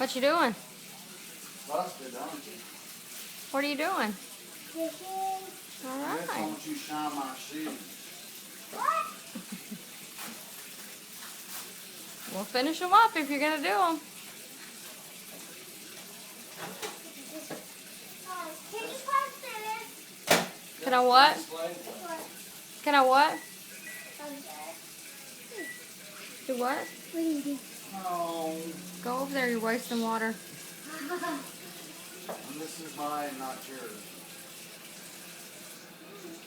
What you doing? Busted, aren't you? What are you doing? Fishing. All Next, I right. want you to shine my shoes. What? We'll finish them up if you're going to do them. Can you pass this? Can I what? What? Can I what? Okay. Do what? What do you do? Oh, Go over there. You're wasting water. and this is mine, not yours.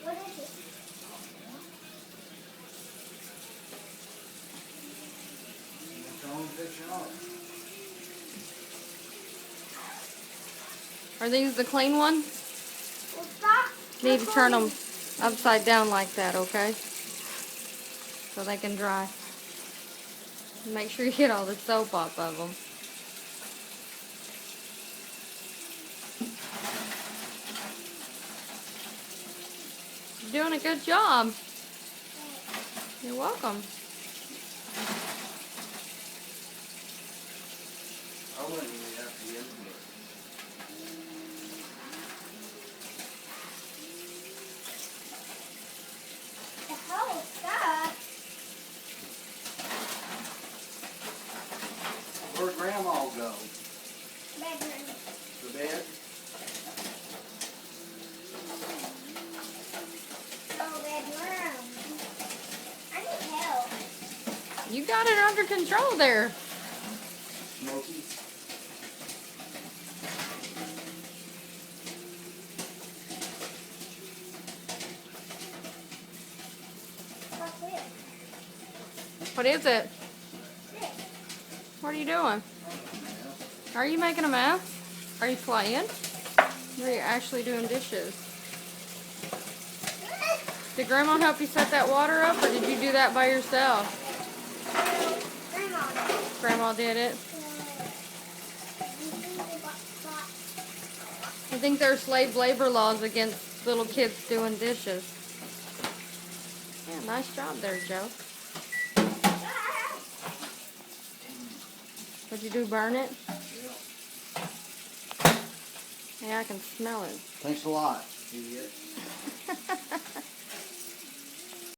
What is it? Don't fish it up. Are these the clean ones? Well, stop. Need to turn them upside down like that, okay? So they can dry. Make sure you get all the soap off of them. You're doing a good job. You're welcome. I wouldn't even have to get into it. The hell is that? Where'd Grandma go? Bedroom. To bed? Oh, bedroom. I need help. You got it under control there. Smokey? What's this? What is it? This. What are you doing? Are you making a mess? Are you playing? Or are you actually doing dishes? Did Grandma help you set that water up, or did you do that by yourself? Grandma. Grandma did it. I think there's slave labor laws against little kids doing dishes. Yeah, nice job there, Joe. What'd you do, burn it? Yeah. Yeah, I can smell it. Thanks a lot, idiot.